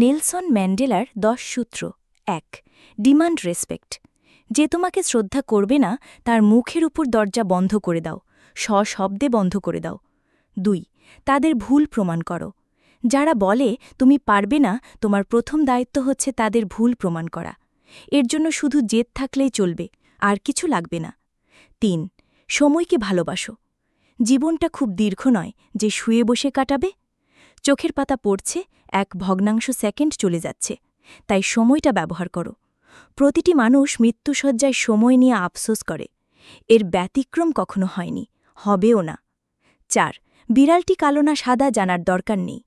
Nelson ম্যান্ডেলার 10 সূত্র ১ demand respect. যে তোমাকে শ্রদ্ধা করবে না তার মুখের উপর দরজা বন্ধ করে দাও, সশব্দে বন্ধ করে দাও। ২ তাদের ভুল প্রমাণ করো। যারা বলে তুমি পারবে না, তোমার প্রথম দায়িত্ব হচ্ছে তাদের ভুল প্রমাণ করা। এর জন্য শুধু জেদ থাকলেই চলবে, আর কিছু লাগবে না। ৩ সময়কে ভালোবাসো। জীবনটা খুব দীর্ঘ নয় যে শুয়ে বসে কাটাবে। চোখের পাতা পড়ছে, এক ভগ্নাংশ সেকেন্ড চলে যাচ্ছে, তাই সময়টা ব্যবহার করো। প্রতিটি মানুষ মৃত্যুসজ্জায় সময় নিয়ে আফসোস করে, এর ব্যতিক্রম কখনো হয়নি, হবেও না। ৪ বিড়ালটি কালো না সাদা জানার দরকার নেই,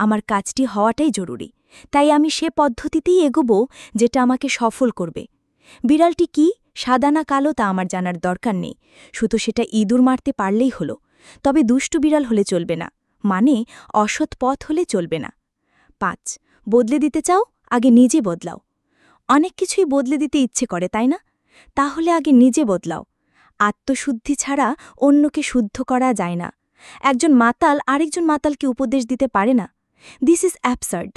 আমার কাজটি হওয়াটাই জরুরি, তাই আমি সে পদ্ধতিতেই এগোব যেটা আমাকে সফল করবে। বিড়ালটি কি সাদা না কালো তা আমার জানার দরকার নেই, শুধু সেটা ইঁদুর মারতে পারলেই হলো। তবে দুষ্টু বিড়াল হলে চলবে না, মানে অসৎ পথ হলে চলবে না। ৫ বদলে দিতে চাও, আগে নিজে বদলাও। অনেক কিছুই বদলে দিতে ইচ্ছে করে, তাই না? তাহলে আগে নিজে বদলাও। আত্মশুদ্ধি ছাড়া অন্যকে শুদ্ধ করা যায় না। একজন মাতাল আরেকজন মাতালকে উপদেশ দিতে পারে না। This is absurd.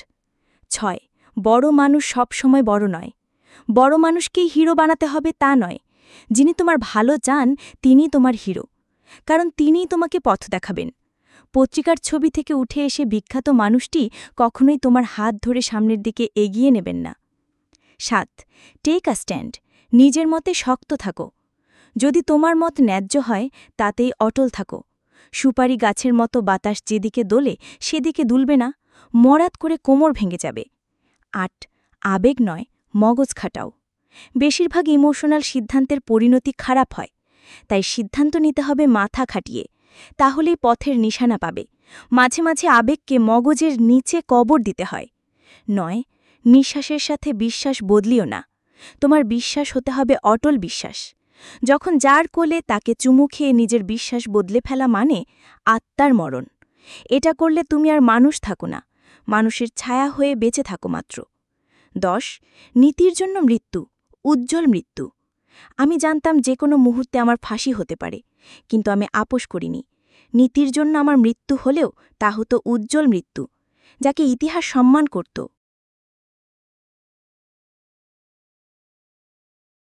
৬ বড় মানুষ সবসময় বড় নয়। বড় মানুষকেই হিরো বানাতে হবে তা নয়। যিনি তোমার ভালো চান তিনি তোমার হিরো, কারণ তিনিই তোমাকে পথ দেখাবেন। পত্রিকার ছবি থেকে উঠে এসে বিখ্যাত মানুষটি কখনোই তোমার হাত ধরে সামনের দিকে এগিয়ে নেবেন না। ৭ টেক আ স্ট্যান্ড। নিজের মতে শক্ত থাকো। যদি তোমার মত ন্যায্য হয় তাতেই অটল থাকো। সুপারি গাছের মতো বাতাস যেদিকে দোলে সেদিকে দুলবে না, মরাত করে কোমর ভেঙে যাবে। ৮ আবেগ নয়, মগজ খাটাও। বেশিরভাগ ইমোশনাল সিদ্ধান্তের পরিণতি খারাপ হয়, তাই সিদ্ধান্ত নিতে হবে মাথা খাটিয়ে, তাহলেই পথের নিশানা পাবে। মাঝে মাঝে আবেগকে মগজের নিচে কবর দিতে হয়। ৯ নিঃশ্বাসের সাথে বিশ্বাস বদলিও না। তোমার বিশ্বাস হতে হবে অটল বিশ্বাস। যখন যার কোলে তাকে চুমু খেয়ে নিজের বিশ্বাস বদলে ফেলা মানে আত্মার মরণ। এটা করলে তুমি আর মানুষ থাকো না, মানুষের ছায়া হয়ে বেঁচে থাকো মাত্র। ১০ নীতির জন্য মৃত্যু, উজ্জ্বল মৃত্যু। আমি জানতাম যে কোনো মুহূর্তে আমার ফাঁসি হতে পারে, কিন্তু আমি আপোস করিনি। নীতির জন্য আমার মৃত্যু হলেও তা হতো উজ্জ্বল মৃত্যু, যাকে ইতিহাস সম্মান করত।